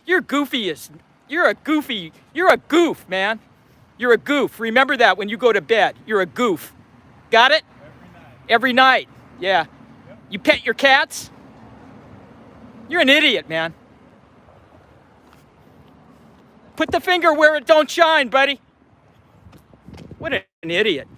You're goofiest. You're a goof, man. You're a goof. Remember that when you go to bed. You're a goof. Got it? Every night. Yeah. You pet your cats? You're an idiot, man. Put the finger where it don't shine, buddy. What an idiot.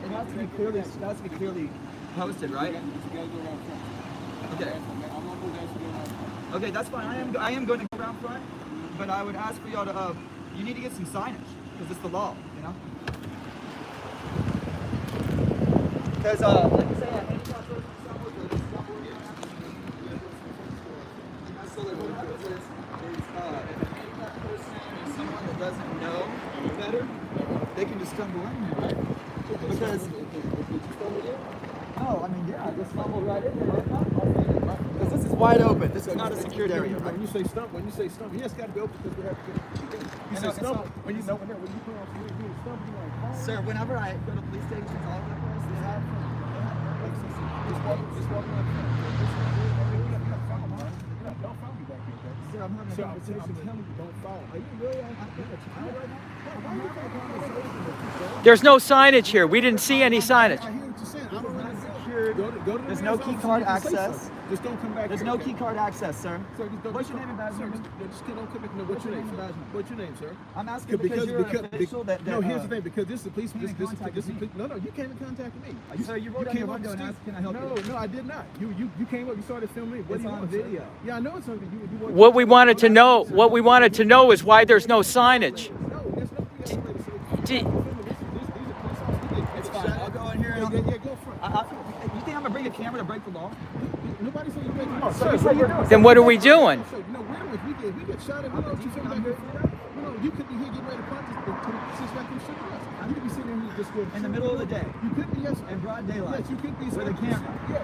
It has to be clearly posted, right? Okay. Okay, that's fine. I am going to go around front, but I would ask for y'all to, you need to get some signage, because it's the law, you know? Because, like you say, a handicapped person stumbles, or this stumble, and so what happens is, if a handicapped person is someone that doesn't know better, they can just stumble in here, right? Because, no, I mean, yeah, just stumble right in there, right? Because this is wide open. This is not a secured area, right? When you say stump, yeah, it's got to be open because we have to. You say stump. When you put on stump, you like. Sir, whenever I go to police stations all over the place, they have. Just walk around. Don't follow me back here, okay? Sir, I'm having a conversation. I'm telling you, don't follow. Are you really? Right now? Why are you having a conversation with you, sir? There's no signage here. We didn't see any signage. I hear what you're saying. This is not secured. Go to There's the no mayor's key office card and say access. something. Just don't come back There's here, no okay? key card access, sir. Sir, What's your name and badge number? Just don't come back. No, what's your name? What's your name, sir? I'm asking because you're an official that no, here's the thing. Because this is the police. This is police. No, you came and contacted me. Sir, you wrote down your window and asked, can I help you? No, I did not. You came up. You started filming. What It's do you on want, video. sir? Yeah, I know it's on video. What we wanted to know is why there's no signage. No, there's no Gee. It's fine. I'll go in here and Yeah, go for it. you think I'm gonna bring a camera to break the law? Nobody said you break the law. Sir, so you're doing. Then what are we doing? So, no, wait a minute. We get shot at. We don't you feel like you could be here getting ready to practice, but since like you shooting us, you could be sitting here just In the middle of the day. You could be, yes, In broad daylight. yes, you could be With a camera. Yeah,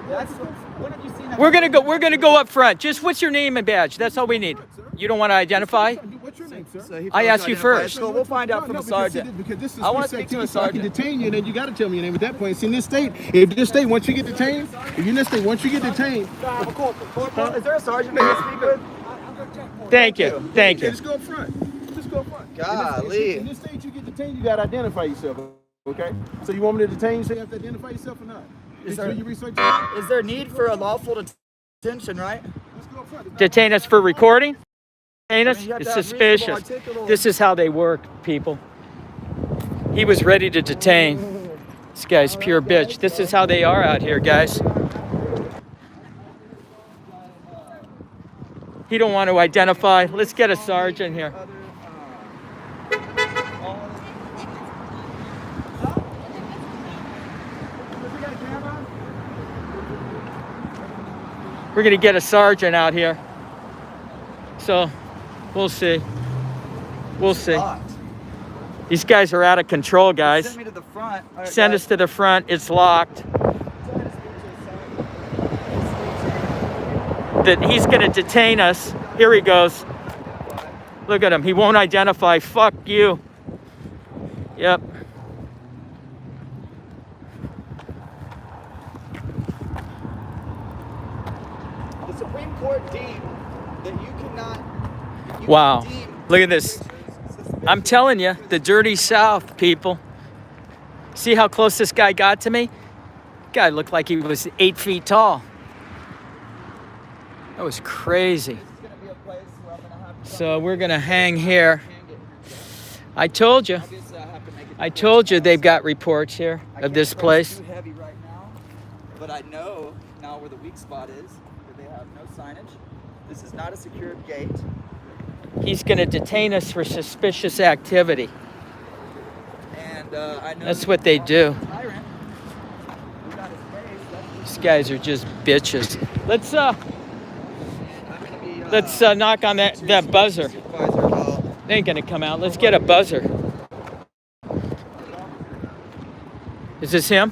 That's when have you seen that? We're gonna go up front. Just what's your name and badge? That's all we need. You don't want to identify? What's your name, sir? So he I asked you first. So we'll find out from a sergeant. Because this is I want to speak to a I can sergeant. detain you, and then you got to tell me your name at that point. See, in this state, once you get detained, Corporal, is there a sergeant that you speak with? Thank you. Thank Yeah, you. just go up front. Just go up front. Golly. In this state, you get detained, you got to identify yourself. Okay? So you want me to detain you, so you have to identify yourself or not? Is there- you research? Is there need for a lawful detention, right? Let's go up front. Detain us for recording? Detain us? I mean, you have It's to have suspicious. reasonable articulable- This is how they work, people. He was ready to detain. This guy's pure bitch. This is how they are out here, guys. He don't want to identify. Let's get a sergeant here. We're gonna get a sergeant out here. So, we'll see. We'll see. Locked. These guys are out of control, guys. Send me to the front. All right, Send guys. us to the front. It's locked. That he's gonna detain us. Here he goes. Look at him. He won't identify. Fuck you. Yep. Supreme Court deemed that you cannot. You Wow. can deem Look at this. I'm telling you, the dirty South, people. See how close this guy got to me? Guy looked like he was 8 feet tall. That was crazy. This is gonna be a place where I'm gonna have to So we're gonna hang here. can't get here. I told you. Obviously, I have to make it. I told you they've got reports here I of can't this press place. Too heavy right now, but I know now where the weak spot is. That they have no signage. This is not a secured gate. He's gonna detain us for suspicious activity. And I know That's what they do. Tyrant. We got his face. That's These guys are just bitches. Let's I'm gonna be. knock on that buzzer. Supervisor, They ain't gonna come out. Let's get a buzzer. Is this him?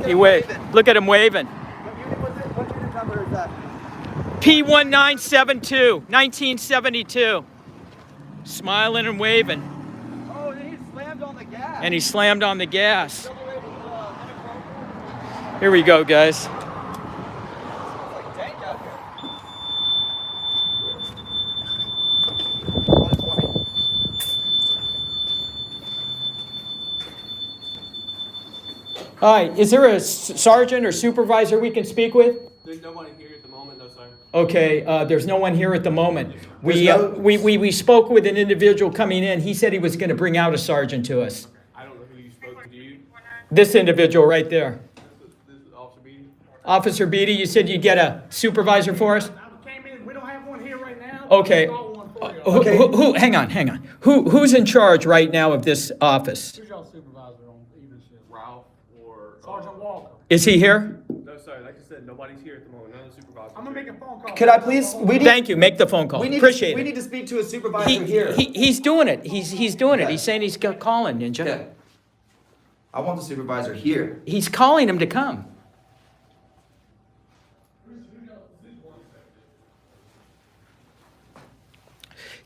He waved. Look at him waving. What unit number is that? P1972, 1972. Smiling and waving. Oh, and he slammed on the gas. And he slammed on the gas. Accelerated, inappropriate. Here we go, guys. It's like dank out here. Oh, it's funny. Hi, is there a sergeant or supervisor we can speak with? There's no one here at the moment, no, sir. Okay, there's no one here at the moment. We There's no- we spoke with an individual coming in. He said he was going to bring out a sergeant to us. I don't know who you spoke to. Do you? This individual right there. This is Officer Beatty. Officer Beatty, you said you'd get a supervisor for us? I came in. We don't have one here right now. Okay. I'll call one for you. Who, hang on. Who's in charge right now of this office? Who's y'all supervisor on evening shift? Ralph or... Sergeant Walker. Is he here? No, sir. Like I said, nobody's here at the moment. None of the supervisors. I'm gonna make a phone call. Could I please? We need. Thank you. Make the phone call. We need. Appreciate We it. need to speak to a supervisor here. He's doing it. He's doing it. Okay. He's saying he's calling, Ninja. Okay. I want the supervisor here. He's calling him to come.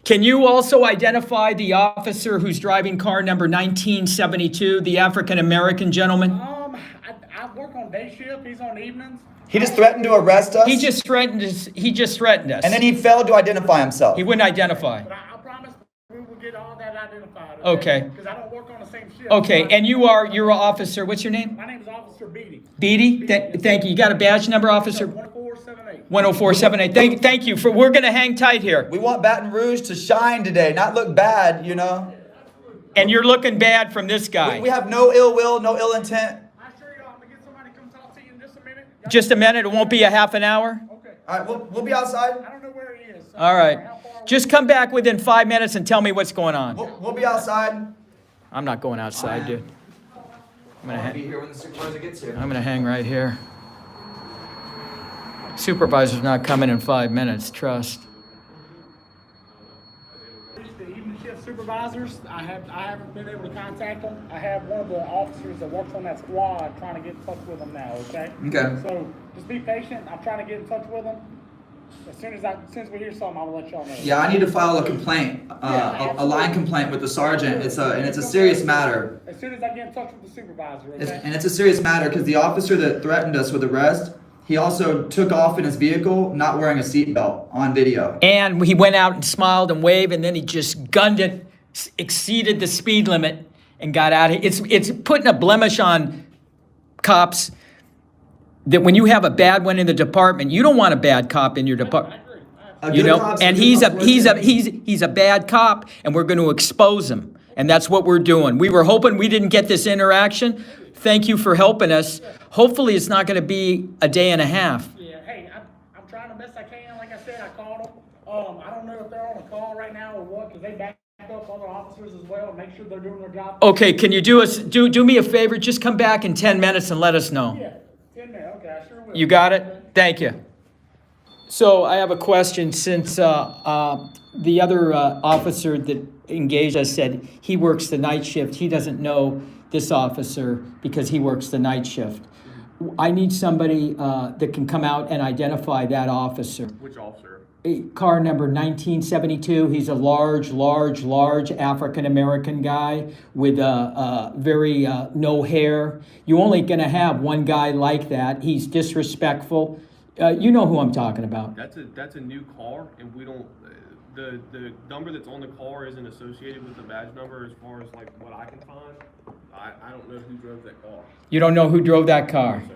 Can you also identify the officer who's driving car number 1972, the African-American gentleman? I work on day shift. He's on evenings. He just threatened to arrest us. He just threatened us. And then he failed to identify himself. He wouldn't identify. But I promise we will get all that identified. Okay. Because I don't work on the same shift. Okay, and you're an officer. What's your name? My name is Officer Beatty. Beatty? Thank you. You got a badge number, officer? 1478. 10478. Thank you. We're going to hang tight here. We want Baton Rouge to shine today, not look bad, you know. And you're looking bad from this guy. We have no ill will, no ill intent. I assure you, I'm gonna get somebody to come talk to you in just a minute. Just a minute. It won't be a half an hour. Okay. All right, we'll be outside. I don't know where he is. So All right. how far Just come back within 5 minutes and tell me what's going on. We'll be outside. I'm not going outside, dude. I'm gonna I'll be hang. here when the supervisor gets here. I'm gonna hang right here. Supervisor's not coming in 5 minutes. Trust. the evening shift supervisors, I haven't been able to contact them. I have one of the officers that works on that squad trying to get in touch with them now, okay? Okay. So just be patient. I'm trying to get in touch with them. As soon as we hear something, I'll let y'all know. Yeah, I need to file a complaint, a line complaint with the sergeant. It's a serious matter. As soon as I get in touch with the supervisor, okay? And it's a serious matter because the officer that threatened us with arrest, he also took off in his vehicle not wearing a seatbelt on video. And he went out and smiled and waved, and then he just gunned it, exceeded the speed limit, and got out of it. It's putting a blemish on cops that when you have a bad one in the department, you don't want a bad cop in your I department. agree. A You good know, cop's and good he's cop's worth it. he's a bad cop, and we're going to expose him, and that's what we're doing. We were hoping we didn't get this interaction. Thank you for helping us. Hopefully, it's not going to be a day and a half. Yeah, hey, I'm trying the best I can. Like I said, I called them. I don't know if they're on a call right now or what, because they back up other officers as well and make sure they're doing their job. Okay, can you do me a favor? Just come back in 10 minutes and let us know. Yeah, 10 minutes. Okay, I sure will. You got it? Thank you. So I have a question. Since the other officer that engaged us said he works the night shift, he doesn't know this officer because he works the night shift. I need somebody that can come out and identify that officer. Which officer? Car number 1972. He's a large African-American guy with very no hair. You're only going to have one guy like that. He's disrespectful. You know who I'm talking about. That's a new car, and we don't. The number that's on the car isn't associated with the badge number as far as like what I can find. I don't know who drove that car. You don't know who drove that car? No, sir.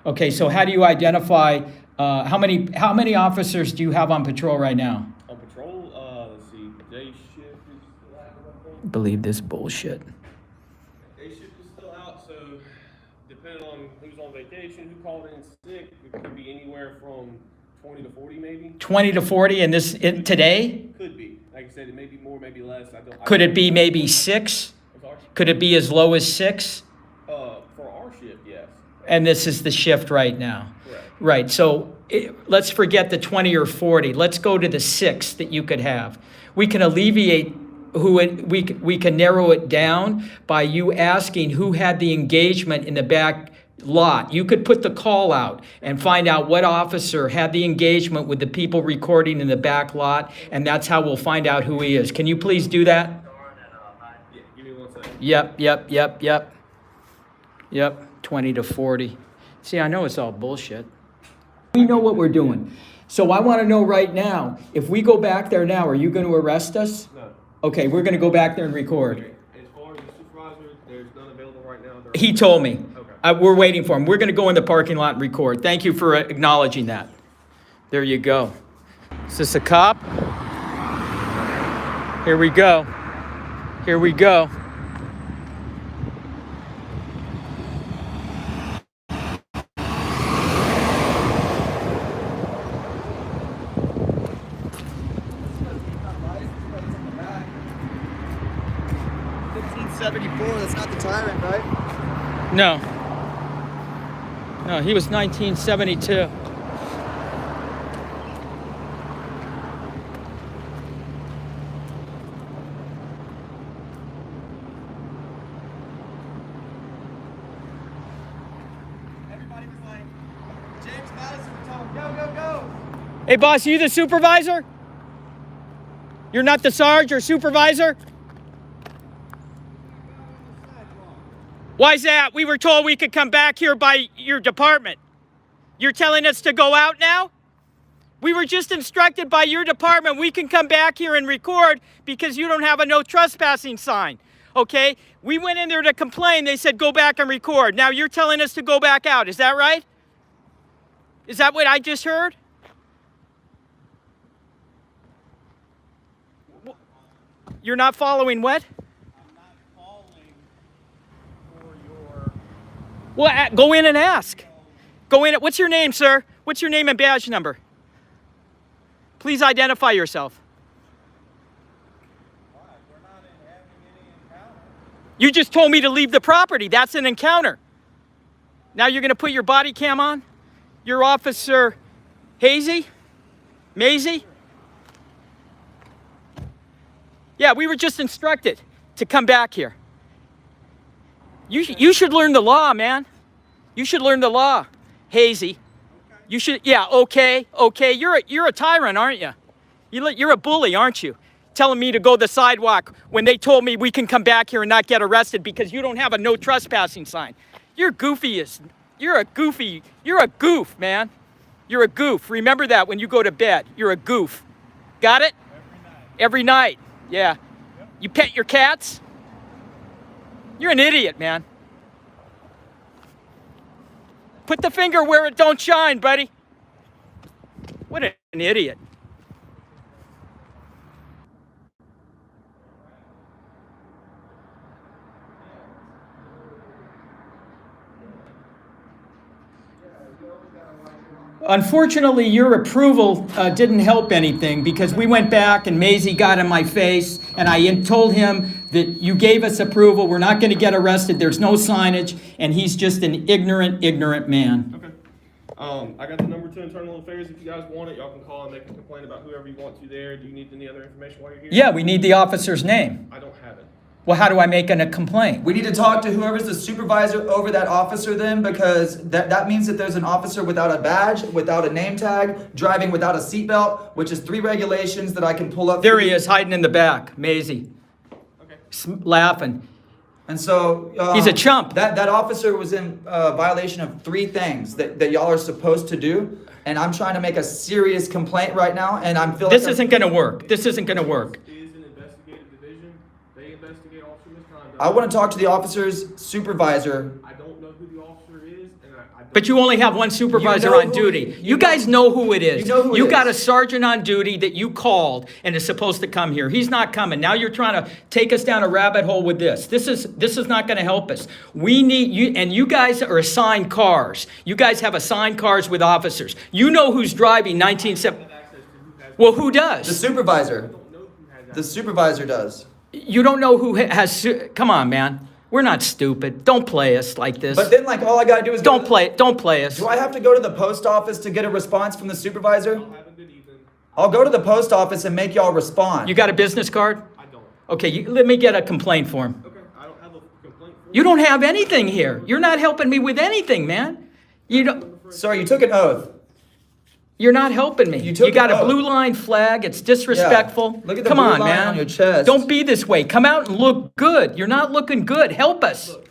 Okay, so how do you identify, how many officers do you have on patrol right now? On patrol, let's see, day shift is still out. Believe this bullshit. Day shift is still out, so depending on who's on vacation, who called in sick, it could be anywhere from 20 to 40 maybe. 20 to 40 in today? Could be. Like I said, it may be more, maybe less. Could it be maybe 6? I'm sorry? Could it be as low as 6? For our shift, yes. And this is the shift right now. Correct. Right, so let's forget the 20 or 40. Let's go to the 6 that you could have. We can alleviate we can narrow it down by you asking who had the engagement in the back lot. You could put the call out and find out what officer had the engagement with the people recording in the back lot, and that's how we'll find out who he is. Can you please do that? Yeah, give me 1 second. Yep, 20 to 40. See, I know it's all bullshit. We know what we're doing. So I want to know right now, if we go back there now, are you going to arrest us? No. Okay, we're going to go back there and record. As far as the supervisor, there's none available right now. He told me. Okay. We're waiting for him. We're going to go in the parking lot and record. Thank you for acknowledging that. There you go. Is this a cop? Here we go. Here we go. That's not the tyrant, right? No. No, he was 1972. Everybody was like, James Madison would tell him, go, go, go. Hey, boss, you the supervisor? You're not the sarge or supervisor? Why's that? We were told we could come back here by your department. You're telling us to go out now? We were just instructed by your department we can come back here and record because you don't have a no trespassing sign. Okay? We went in there to complain. They said go back and record. Now you're telling us to go back out. Is that right? Is that what I just heard? You're not following what? Well, go in and ask. Go in. What's your name, sir? What's your name and badge number? Please identify yourself. We're not having any encounter. You just told me to leave the property. That's an encounter. Now you're going to put your body cam on? You're Officer Hazy? Maisie? Yeah, we were just instructed to come back here. You should learn the law, man. You should learn the law, Hazy. You should, yeah, okay. You're a tyrant, aren't you? You're a bully, aren't you? Telling me to go the sidewalk when they told me we can come back here and not get arrested because you don't have a no trespassing sign. You're goofiest. You're a goof, man. You're a goof. Remember that when you go to bed. You're a goof. Got it? Every night. Yeah. Yep. You pet your cats? You're an idiot, man. Put the finger where it don't shine, buddy. What an idiot. Unfortunately, your approval didn't help anything because we went back and Maisie got in my face and I told him that you gave us approval. We're not going to get arrested. There's no signage. And he's just an ignorant man. Okay. I got the number to Internal Affairs. If you guys want it, y'all can call and make a complaint about whoever you want to there. Do you need any other information while you're here? Yeah, we need the officer's name. I don't have it. Well, how do I make a complaint? We need to talk to whoever's the supervisor over that officer then, because that means that there's an officer without a badge, without a name tag, driving without a seatbelt, which is 3 regulations that I can pull up. There for he you. is, hiding in the back, Maisie, laughing. And so He's a chump. That officer was in violation of 3 things that y'all are supposed to do, and I'm trying to make a serious complaint right now, and I'm feeling This isn't gonna work. This isn't gonna work. Is an investigative division. They investigate officer misconduct. I want to talk to the officer's supervisor. I don't know who the officer is, and I don't. But you only have one supervisor You know on who- duty. you You guys know who it is. You know who it got a is. sergeant on duty that you called and is supposed to come here. He's not coming. Now you're trying to take us down a rabbit hole with this. This is not going to help us. We need you, and you guys are assigned cars. You guys have assigned cars with officers. You know who's driving 1970. Well, who The does? supervisor. The supervisor does. You don't know who has. Come on, man. We're not stupid. Don't play us like this. But then, like, all I gotta do is go Don't to- play. Don't play us. Do I have to go to the post office to get a response from the supervisor? Have a good evening. I'll go to the post office and make y'all respond. You got a business card? I don't. Okay, let me get a complaint for him. Okay, I don't have a complaint for You don't have anything here. You're not helping me with anything, man. You don't. Sir, you took an oath. You're not helping me. You took got an a oath. blue line flag. It's disrespectful. Look at the Come blue on, line man. on your chest. Don't be this way. Come out and look good. You're not looking good. Help us. Look,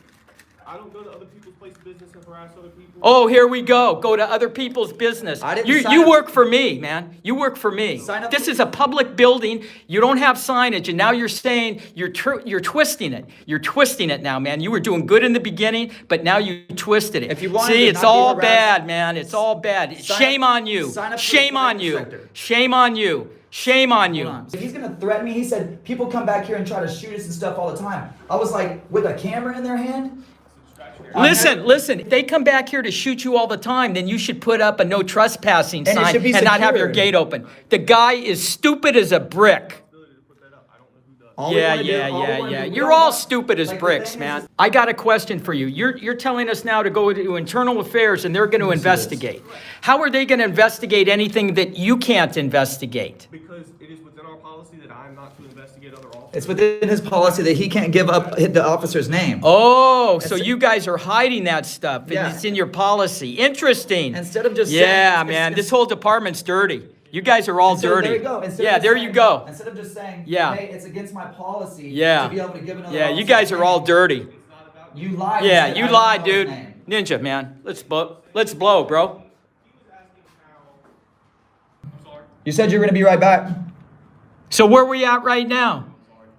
I don't go to other people's place of business and harass other people. Oh, here we go. Go to other people's business. I didn't You sign you up- work for me, man. You work for me. Sign up This for- is a public building. You don't have signage, and now you're saying you're twisting it. You're twisting it now, man. You were doing good in the beginning, but now you twisted it. If you wanted See, to it's not be all harassed- bad, man. It's all bad. Sign Shame up- on you. sign up for Shame the on you. sector. Shame on you. Shame on you. Hold on. So he's gonna threaten me. He said people come back here and try to shoot us and stuff all the time. I was like, with a camera in their hand. Listen, if they come back here to shoot you all the time, then you should put up a no trespassing And it sign should be and not have your secured. gate open. The guy is stupid as a brick. All we Yeah, wanna do- yeah, all we yeah, wanna yeah. do- we You're don't all want- stupid as like, the bricks, thing man. is- I got a question for you. You're telling us now to go to internal affairs and they're going to investigate. How are they going to investigate anything that you can't investigate? Because it is within our policy that I am not to investigate other officers. It's within his policy that he can't give up the officer's name. Oh, so It's- you guys are hiding that stuff and Yeah. it's in your policy. Interesting. Instead of just Yeah, saying- man, it's- this whole department's dirty. You guys are all Instead- dirty. There you go. Instead of Yeah, just there saying- you go. Instead of just saying, Yeah. hey, it's against my policy Yeah. to be able to give another Yeah, you officer's guys are all name. dirty. You lied. Yeah, and said, you I don't lied, know his dude. name. Ninja, man. Let's blow, bro. You said you were gonna be right back. So where we at right now?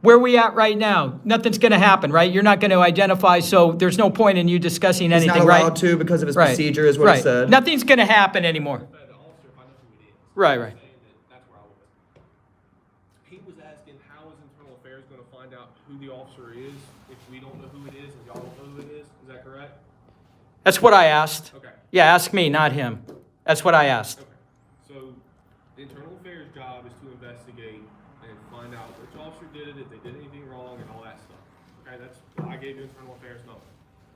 Where we at right now? Nothing's going to happen, right? You're not going to identify, so there's no point in you discussing He's anything, not right? allowed to because of his Right. procedure, is what right. it said. Nothing's going to happen anymore. Right, right. That's where I was. He was asking, how is internal affairs gonna find out who the officer is if we don't know who it is and y'all don't know who it is? Is that correct? That's what I asked. Okay. Yeah, ask me, not him. That's what I asked. Okay. So the internal affairs job is to investigate and find out which officer did it, if they did anything wrong and all that stuff. Okay, that's, I gave you internal affairs number.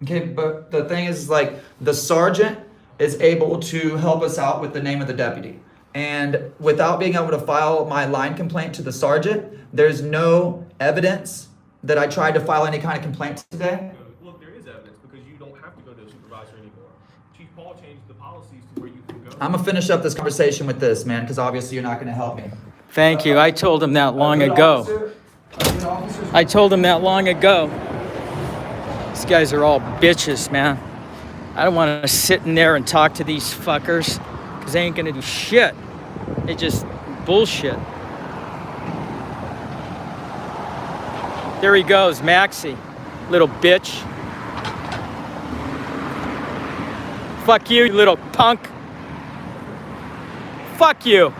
Okay, but the thing is, like, the sergeant is able to help us out with the name of the deputy. And without being able to file my line complaint to the sergeant, there's no evidence that I tried to file any kind of complaint today. Look, there is evidence because you don't have to go to a supervisor anymore. Chief Paul changed the policies to where you can go. I'm gonna finish up this conversation with this, man, because obviously you're not gonna help me. Thank you. I told him that long A good ago. officer- a good officer's- I told him that long ago. These guys are all bitches, man. I don't want to sit in there and talk to these fuckers because they ain't going to do shit. They just bullshit. There he goes, Maxie. Little bitch. Fuck you, you little punk. Fuck you.